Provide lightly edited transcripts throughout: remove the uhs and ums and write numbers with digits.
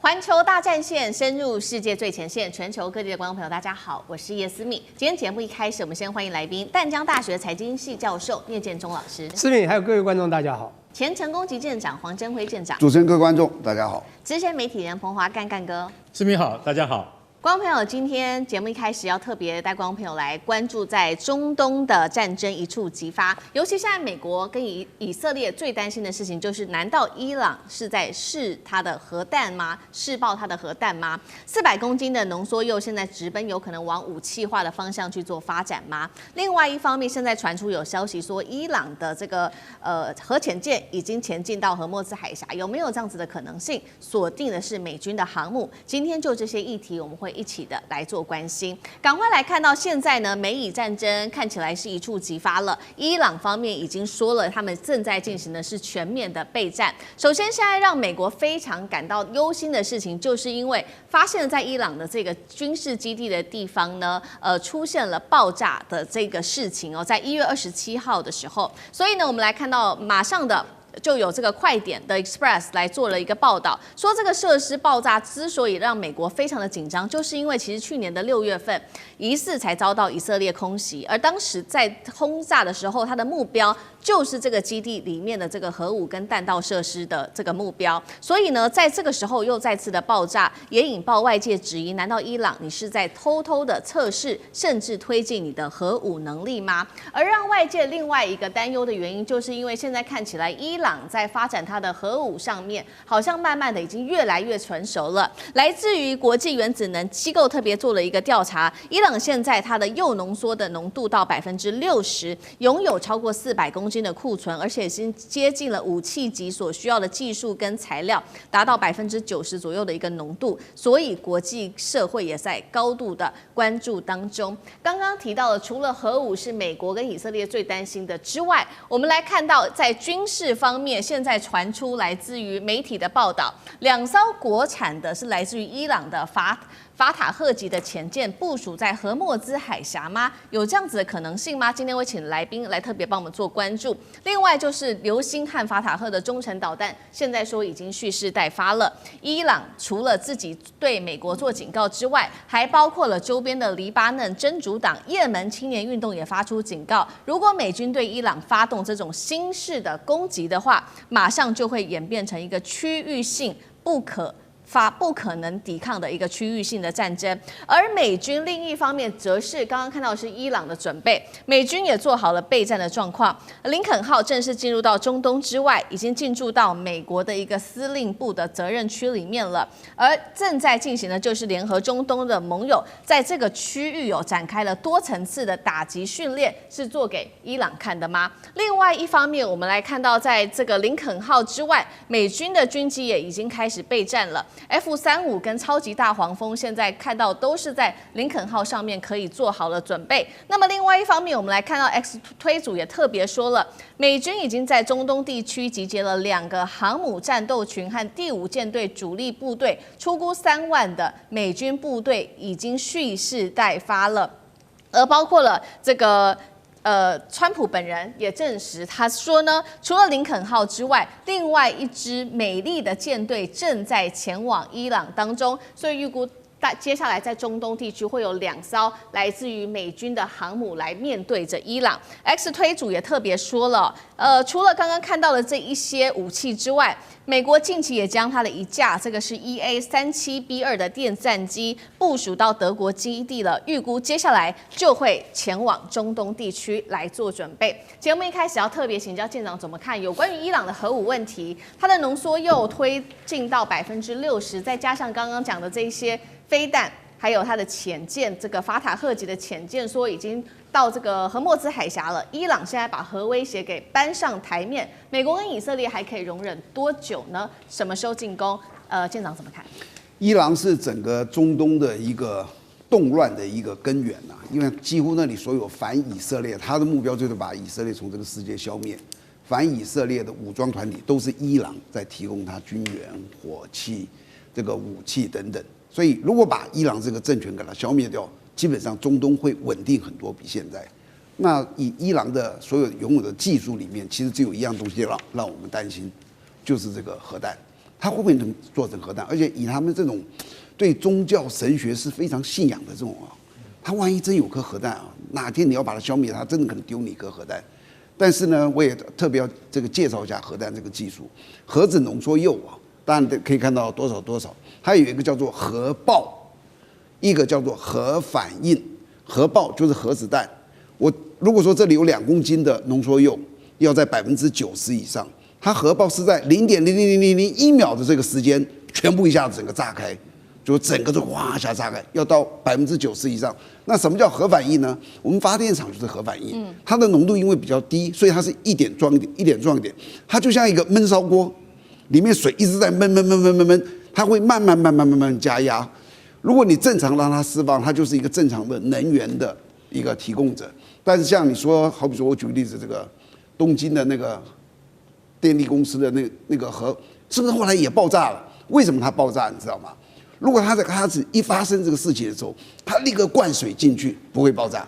环球大战线深入世界最前线，全球各地的观众朋友，大家好，我是叶思敏。今天节目一开始，我们先欢迎来宾，淡江大学财经系教授聂建中老师。思敏，还有各位观众，大家好。前成功级舰长黄征辉舰长。主持人、各位观众，大家好。资深媒体人彭华干哥。思敏好，大家好。观众朋友，今天节目一开始要特别带观众朋友来关注在中东的战争一触即发，尤其现在美国跟以色列最担心的事情就是，难道伊朗是在试它的核弹吗？试爆它的核弹吗？400公斤的浓缩铀现在直奔有可能往武器化的方向去做发展吗？另外一方面，现在传出有消息说，伊朗的这个核潜舰已经前进到荷默兹海峡，有没有这样子的可能性？锁定的是美军的航母。今天就这些议题，我们会一起的来做关心。赶快来看到现在呢，美以战争看起来是一触即发了。伊朗方面已经说了，他们正在进行的是全面的备战。首先，现在让美国非常感到忧心的事情，就是因为发现了在伊朗的这个军事基地的地方呢，出现了爆炸的这个事情哦，在1月27号的时候。所以呢，我们来看到马上的。就有这个快点的 Express 来做了一个报道，说这个设施爆炸之所以让美国非常的紧张，就是因为其实去年的6月份，疑似才遭到以色列空袭，而当时在轰炸的时候，它的目标就是这个基地里面的这个核武跟弹道设施的这个目标，所以呢，在这个时候又再次的爆炸，也引爆外界质疑：难道伊朗你是在偷偷的测试，甚至推进你的核武能力吗？而让外界另外一个担忧的原因，就是因为现在看起来伊朗在发展它的核武上面，好像慢慢的已经越来越成熟了。来自于国际原子能机构特别做了一个调查，伊朗现在它的铀浓缩的浓度到60%，拥有超过400公斤的库存，而且已经接近了武器级所需要的技术跟材料，达到90%左右的一个浓度，所以国际社会也在高度的关注当中。刚刚提到了，除了核武是美国跟以色列最担心的之外，我们来看到在军事方面，现在传出来自于媒体的报道，2艘国产的是来自于伊朗的法塔赫级的潜舰部署在荷默兹海峡吗？有这样子的可能性吗？今天会请来宾来特别帮我们做关注。另外就是流星和法塔赫的中程导弹，现在说已经蓄势待发了。伊朗除了自己对美国做警告之外，还包括了周边的黎巴嫩真主党、也门青年运动也发出警告，如果美军对伊朗发动这种新式的攻击的话，马上就会演变成一个区域性不可能抵抗的一个区域性的战争。而美军另一方面则是刚刚看到的是伊朗的准备，美军也做好了备战的状况。林肯号正式进入到中东之外，已经进驻到美国的一个司令部的责任区里面了。而正在进行的就是联合中东的盟友在这个区域展开了多层次的打击训练，是做给伊朗看的吗？另外一方面，我们来看到在这个林肯号之外，美军的军机也已经开始备战了。F-35跟超级大黄蜂现在看到都是在林肯号上面可以做好了准备。那么另外一方面，我们来看到 X 推组也特别说了，美军已经在中东地区集结了2个航母战斗群和第5舰队主力部队，初估3万的美军部队已经蓄势待发了，而包括了这个。川普本人也证实，他说呢，除了林肯号之外，另外一支美丽的舰队正在前往伊朗当中，所以预估接下来在中东地区会有2艘来自于美军的航母来面对着伊朗。X 推组也特别说了，除了刚刚看到的这一些武器之外，美国近期也将它的一架这个是 EA-37B2 的电战机部署到德国基地了，预估接下来就会前往中东地区来做准备。节目一开始要特别请教舰长怎么看有关于伊朗的核武问题，它的浓缩铀推进到60%，再加上刚刚讲的这一些飞弹，还有它的潜舰，这个法塔赫级的潜舰说已经到这个荷默兹海峡了。伊朗现在把核威胁给搬上台面，美国跟以色列还可以容忍多久呢？什么时候进攻？舰长怎么看？伊朗是整个中东的一个动乱的一个根源呐，因为几乎那里所有反以色列，他的目标就是把以色列从这个世界消灭。反以色列的武装团体都是伊朗在提供他军援、火器、这个武器等等。所以，如果把伊朗这个政权给它消灭掉，基本上中东会稳定很多，比现在。那以伊朗的所有拥有的技术里面，其实只有一样东西让我们担心，就是这个核弹。他会不会能做成核弹？而且以他们这种对宗教神学是非常信仰的这种啊，他万一真有颗核弹啊，哪天你要把它消灭，他真的可能丢你一颗核弹。但是呢，我也特别要这个介绍一下核弹这个技术，核子浓缩铀啊，当然可以看到多少，它有一个叫做核爆，一个叫做核反应。核爆就是核子弹。我如果说这里有2公斤的浓缩铀，要在90%以上，它核爆是在0.00001秒的这个时间，全部一下子整个炸开，就整个就哇一下炸开，要到90%以上。那什么叫核反应呢？我们发电厂就是核反应，它的浓度因为比较低，所以它是一点撞一点，一点撞一点，它就像一个焖烧锅，里面水一直在焖，它会慢慢加压。如果你正常让它释放，它就是一个正常的能源的一个提供者。但是像你说，好比说我举个例子，这个东京的那个电力公司的那个核，是不是后来也爆炸了？为什么它爆炸？你知道吗？如果它在开始一发生这个事情的时候，它立刻灌水进去，不会爆炸。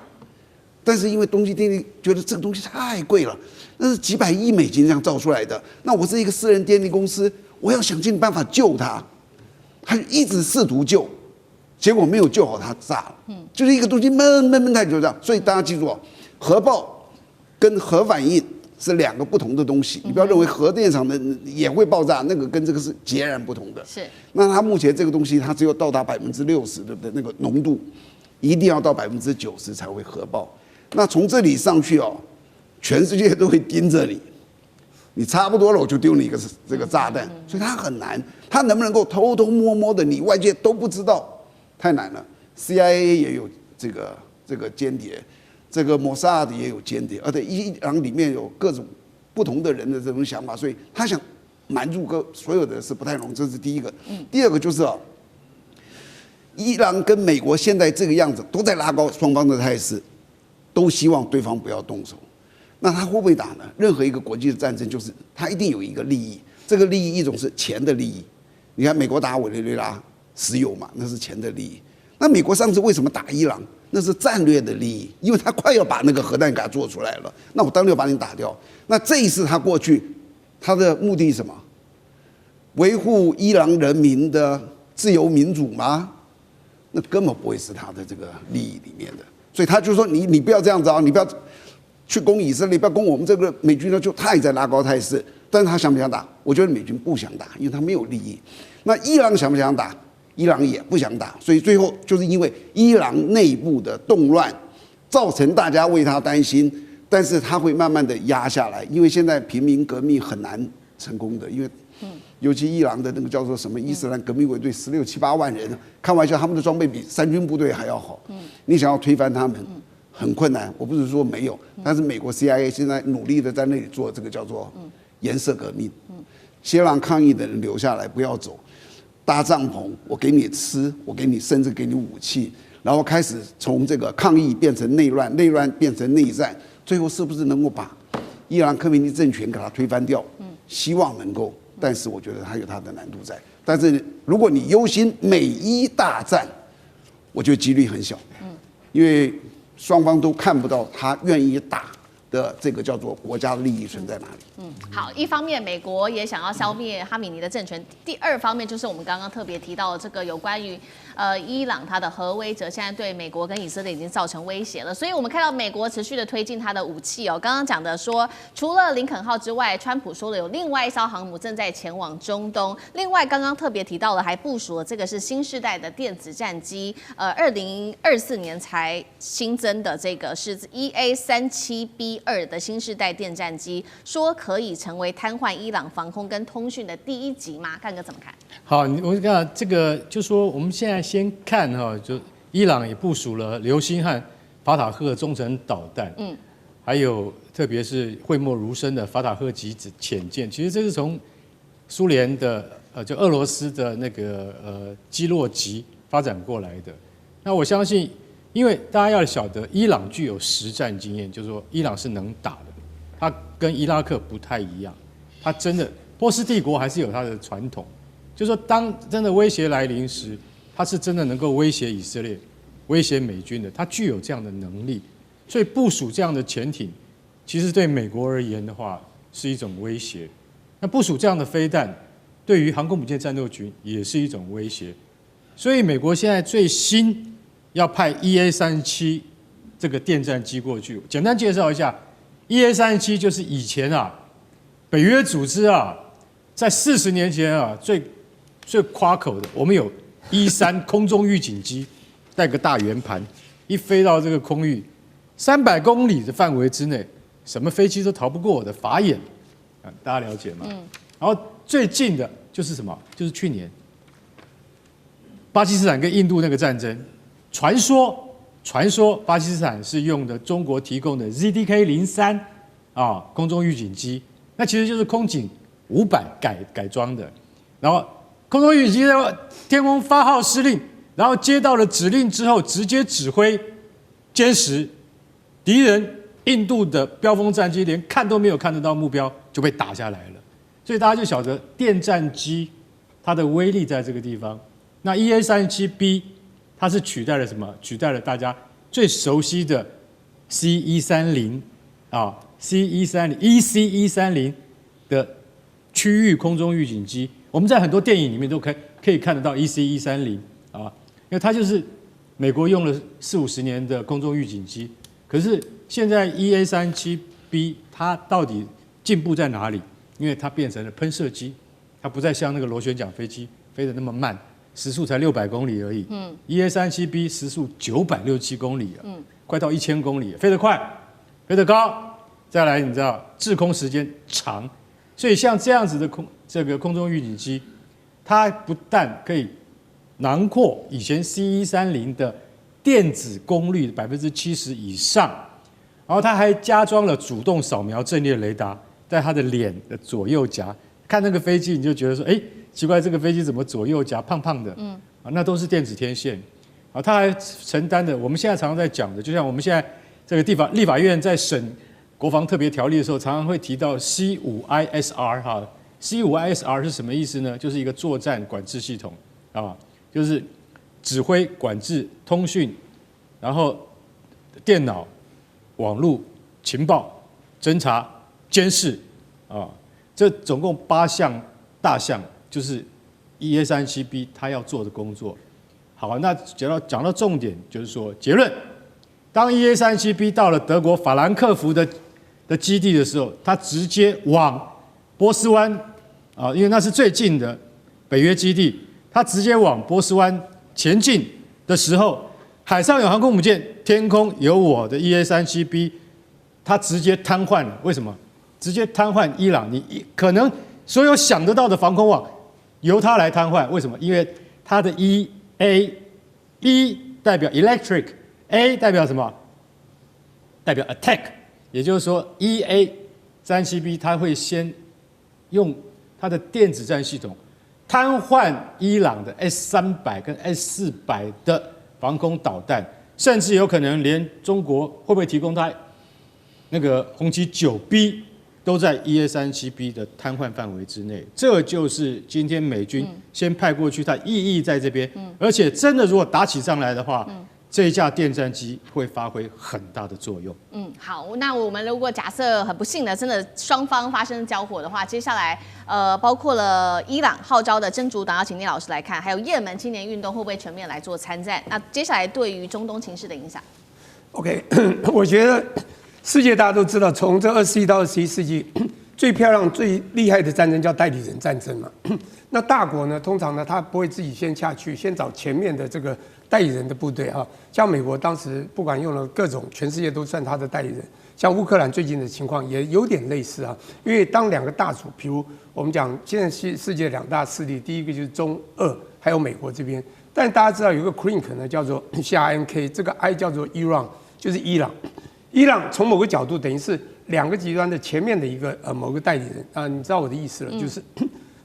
但是因为东京电力觉得这个东西太贵了，那是几百亿美金这样造出来的，那我是一个私人电力公司，我要想尽办法救它，他就一直试图救。结果没有救好，它炸了。就是一个东西闷太久这样。所以大家记住哦，核爆跟核反应是2个不同的东西。你不要认为核电厂的也会爆炸，那个跟这个是截然不同的。是。那它目前这个东西，它只有到达60%，对不对？那个浓度一定要到90%才会核爆。那从这里上去哦，全世界都会盯着你。你差不多了，我就丢你一个这个炸弹。所以它很难，它能不能够偷偷摸摸的，你外界都不知道。太难了 ，CIA 也有这个间谍，这个摩萨德也有间谍，而且伊朗里面有各种不同的人的这种想法，所以他想瞒住所有的是不太容易，这是第一个。第二个就是啊，伊朗跟美国现在这个样子都在拉高双方的态势，都希望对方不要动手。那他会不会打呢？任何一个国际的战争，就是他一定有一个利益，这个利益一种是钱的利益。你看美国打委内瑞拉。石油嘛，那是钱的利益。那美国上次为什么打伊朗？那是战略的利益，因为他快要把那个核弹给他做出来了。那我当然要把你打掉。那这一次他过去，他的目的是什么？维护伊朗人民的自由民主吗？那根本不会是他的这个利益里面的。所以他就说你不要这样子啊，你不要去攻以色列，不要攻我们这个美军呢，就他也在拉高态势。但是他想不想打？我觉得美军不想打，因为他没有利益。那伊朗想不想打？伊朗也不想打，所以最后就是因为伊朗内部的动乱，造成大家为他担心，但是他会慢慢的压下来，因为现在平民革命很难成功的，因为尤其伊朗的那个叫做什么伊斯兰革命卫队16、7、8万人，开玩笑，他们的装备比三军部队还要好，你想要推翻他们很困难。我不是说没有，但是美国 CIA 现在努力的在那里做这个叫做颜色革命，先让抗议的人留下来，不要走。搭帐篷，我给你吃，我给你甚至给你武器，然后开始从这个抗议变成内乱，内乱变成内战，最后是不是能够把伊朗科梅尼政权给他推翻掉？希望能够，但是我觉得它有它的难度在。但是如果你忧心美伊大战，我觉得几率很小，因为双方都看不到他愿意打的这个叫做国家的利益存在哪里。好，一方面美国也想要消灭哈米尼的政权，第二方面就是我们刚刚特别提到的这个有关于伊朗它的核威慑，现在对美国跟以色列已经造成威胁了。所以我们看到美国持续的推进它的武器哦。刚刚讲的说，除了林肯号之外，川普说了有另外一艘航母正在前往中东。另外刚刚特别提到了，还部署了这个是新世代的电子战机，2024年才新增的这个是 EA-37B2的新世代电战机，说可以成为瘫痪伊朗防空跟通讯的第一级吗？干哥怎么看？好，我看这个就说我们现在先看哈，就伊朗也部署了流星和法塔赫中程导弹，还有特别是讳莫如深的法塔赫级潜舰，其实这是从苏联的就俄罗斯的那个基洛级发展过来的。那我相信，因为大家要晓得，伊朗具有实战经验，就是说伊朗是能打的，它跟伊拉克不太一样，它真的波斯帝国还是有它的传统，就是说当真的威胁来临时，它是真的能够威胁以色列、威胁美军的，它具有这样的能力，所以部署这样的潜艇，其实对美国而言的话是一种威胁。那部署这样的飞弹，对于航空母舰战斗群也是一种威胁。所以美国现在最新要派 EA-37这个电战机过去。简单介绍一下 ，EA-37就是以前北约组织在40年前最夸口的，我们有E-3空中预警机，带个大圆盘，一飞到这个空域300公里的范围之内，什么飞机都逃不过我的法眼大家了解吗？然后最近的就是什么？就是去年巴基斯坦跟印度那个战争，传说巴基斯坦是用的中国提供的 ZDK-03空中预警机，那其实就是空警500改装的。然后空中预警机在天空发号施令，然后接到了指令之后，直接指挥歼十敌人印度的标风战机，连看都没有看得到目标就被打下来了。所以大家就晓得电战机它的威力在这个地方。那 EA-37B 它是取代了什么？取代了大家最熟悉的 C-130EC-130的区域空中预警机。我们在很多电影里面都可以看得到 EC-130因为它就是美国用了40-50年的空中预警机。可是现在 EA-37B 它到底进步在哪里？因为它变成了喷射机，它不再像那个螺旋桨飞机飞得那么慢。时速才600公里而已，EA-37B 时速967公里快到1000公里，飞得快，飞得高，再来你知道滞空时间长，所以像这样子的空中预警机，它不但可以囊括以前 C-130的电子功率70%以上，然后它还加装了主动扫描阵列雷达，在它的脸的左右夹，看那个飞机你就觉得说，奇怪，这个飞机怎么左右夹胖胖的？那都是电子天线。它还承担的，我们现在常常在讲的，就像我们现在这个立法院在审国防特别条例的时候，常常会提到 C5ISR C5ISR 是什么意思呢？就是一个作战管制系统就是指挥、管制、通讯，然后电脑、网络、情报、侦查、监视这总共8项大项。就是 EA-37B 它要做的工作。好，那讲到重点，就是说结论：当 EA-37B 到了德国法兰克福的基地的时候，它直接往波斯湾因为那是最近的北约基地，它直接往波斯湾前进的时候，海上有航空母舰，天空有我的 EA-37B， 它直接瘫痪了。为什么？直接瘫痪伊朗，你可能所有想得到的防空网。由它来瘫痪，为什么？因为它的 E 代表 electric，A 代表什么？代表 attack， 也就是说 EA-37B 它会先用它的电子战系统瘫痪伊朗的 S-300跟 S-400的防空导弹，甚至有可能连中国会不会提供它那个红旗 9B？都在 EA-37B 的瘫痪范围之内，这就是今天美军先派过去，它意义在这边。而且真的如果打起仗来的话，这一架电战机会发挥很大的作用。好，那我们如果假设很不幸的，真的双方发生交火的话，接下来包括了伊朗号召的真主党，要请聂老师来看，还有也门青年运动会不会全面来做参战？那接下来对于中东情势的影响 ？OK， 我觉得。世界大家都知道，从这20世纪到21世纪，最漂亮、最厉害的战争叫代理人战争嘛。那大国呢，通常呢，他不会自己先下去，先找前面的这个代理人的部队像美国当时不管用了各种，全世界都算他的代理人。像乌克兰最近的情况也有点类似因为当2个大主，比如我们讲现在世界2大势力，第一个就是中俄，还有美国这边。但大家知道有个 CRINK 呢，叫做 CRNK， 这个 I 叫做 Iran， 就是伊朗。伊朗从某个角度等于是2个极端的前面的一个某个代理人你知道我的意思了，就是，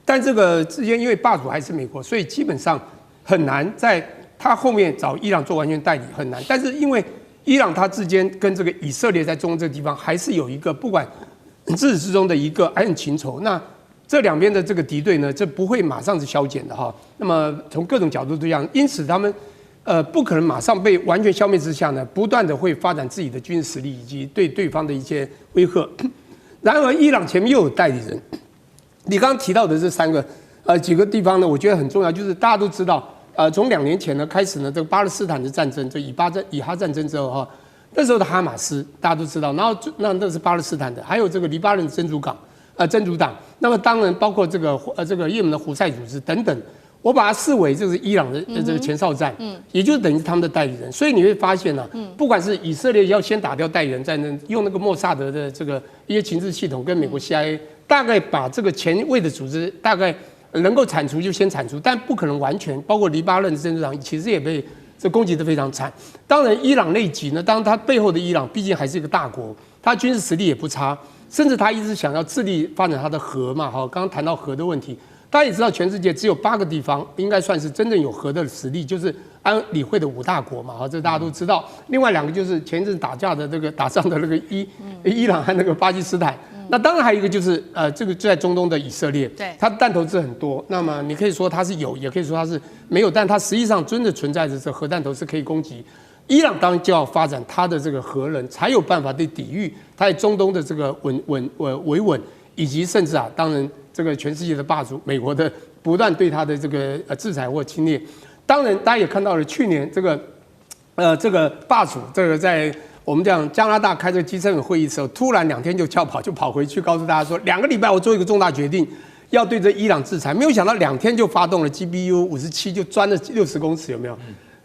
但这个之间因为霸主还是美国，所以基本上很难在他后面找伊朗做完全代理很难。但是因为伊朗它之间跟这个以色列在中东这个地方还是有一个不管自始至终的一个爱恨情仇，那这2边的这个敌对呢，这不会马上是消减的那么从各种角度都一样，因此他们。不可能马上被完全消灭之下呢，不断的会发展自己的军事实力以及对对方的一些威吓。然而，伊朗前面又有代理人，你刚刚提到的这3个几个地方呢，我觉得很重要，就是大家都知道，从2年前呢开始呢，这个巴勒斯坦的战争，这以哈战争之后哈，那时候的哈马斯大家都知道，然后那是巴勒斯坦的，还有这个黎巴嫩真主党，那么当然包括这个也门的胡塞组织等等。我把它视为就是伊朗的这个前哨站，也就是等于他们的代理人。所以你会发现呢，不管是以色列要先打掉代理人战争，用那个莫萨德的这个一些情治系统跟美国 CIA， 大概把这个前卫的组织大概能够铲除就先铲除，但不可能完全。包括黎巴嫩的真主党其实也被这攻击得非常惨。当然，伊朗内急呢，当然它背后的伊朗毕竟还是一个大国，它军事实力也不差，甚至它一直想要致力发展它的核嘛。好，刚刚谈到核的问题。大家也知道，全世界只有8个地方应该算是真正有核的实力，就是安理会的5大国嘛，好，这大家都知道。另外2个就是前一阵打仗的那个伊朗和那个巴基斯坦。那当然还有一个就是这个就在中东的以色列，对，它的弹头是很多。那么你可以说它是有，也可以说它是没有，但它实际上真的存在着这核弹头是可以攻击。伊朗当然就要发展它的这个核能，才有办法去抵御它在中东的这个维稳，以及甚至当然。这个全世界的霸主，美国的不断对他的这个制裁或侵略，当然大家也看到了，去年这个霸主这个在我们讲加拿大开这个 G7 会议的时候，突然2天就跑回去告诉大家说，2个礼拜我做一个重大决定，要对这伊朗制裁，没有想到2天就发动了 GBU-57，就钻了60公尺，有没有？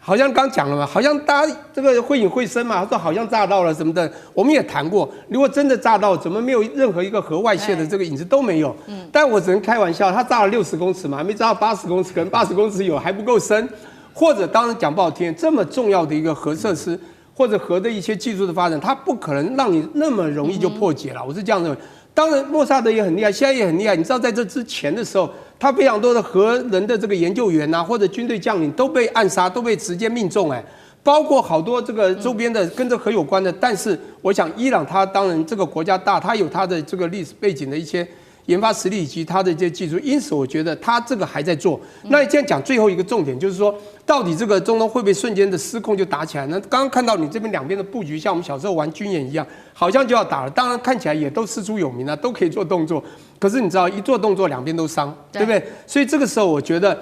好像刚讲了嘛，好像大家这个会隐会声嘛，说好像炸到了什么的，我们也谈过，如果真的炸到，怎么没有任何一个核外泄的这个影子都没有？但我只能开玩笑，它炸了60公尺嘛，还没炸到80公尺，可能80公尺有还不够深，或者当然讲不好听，这么重要的一个核设施或者核的一些技术的发展，它不可能让你那么容易就破解了，我是这样认为。当然，莫萨德也很厉害，现在也很厉害。你知道，在这之前的时候，他非常多的核能的这个研究员或者军队将领都被暗杀，都被直接命中。包括好多这个周边的跟这核有关的。但是，我想伊朗它当然这个国家大，它有它的这个历史背景的一些研发实力以及它的这些技术，因此我觉得它这个还在做。那你现在讲最后一个重点，就是说，到底这个中东会不会瞬间的失控就打起来呢？刚刚看到你这边2边的布局，像我们小时候玩军演一样。好像就要打了，当然看起来也都师出有名啊，都可以做动作。可是你知道，一做动作2边都伤，对不对？所以这个时候我觉得，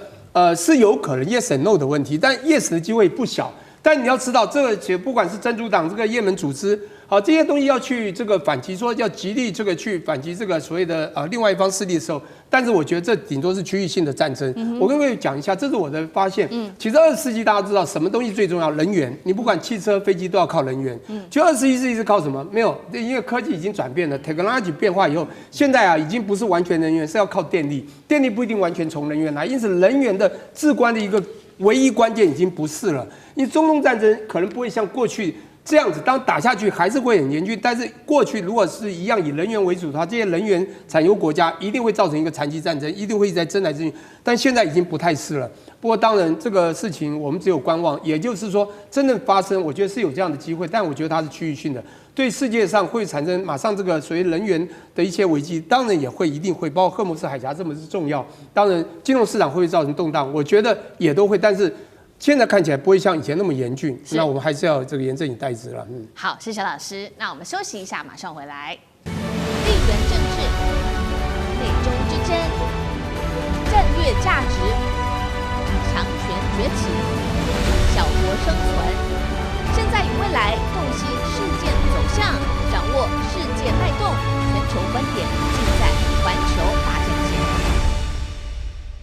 是有可能 yes and no 的问题，但 yes 的机会不小。但你要知道，这个不管是真主党这个也门组织，好这些东西要去这个反击，说要极力这个去反击这个所谓的另外一方势力的时候，但是我觉得这顶多是区域性的战争。我跟各位讲一下，这是我的发现。其实20世纪大家知道什么东西最重要？能源。你不管汽车、飞机都要靠能源。就21世纪是靠什么？没有，因为科技已经转变了 ，technology 变化以后，现在已经不是完全能源，是要靠电力。电力不一定完全从能源来，因此能源的至关的一个唯一关键已经不是了。因为中东战争可能不会像过去这样子，当打下去还是会很严峻。但是过去如果是一样以能源为主的话，这些能源产油国家一定会造成一个残疾战争，一定会一直在争来争去。但现在已经不太是了。不过当然这个事情我们只有观望，也就是说真正发生，我觉得是有这样的机会，但我觉得它是区域性的，对世界上会产生马上这个所谓能源的一些危机，当然也会一定会，包括荷姆斯海峡这么是重要。当然金融市场会不会造成动荡，我觉得也都会，但是。现在看起来不会像以前那么严峻，那我们还是要这个严阵以待之了。好，谢谢老师。那我们休息一下，马上回来。地缘政治、内中之争、战略价值、强权崛起、小国生存，现在与未来洞悉事件走向，掌握世界脉动，全球观点尽在环球大。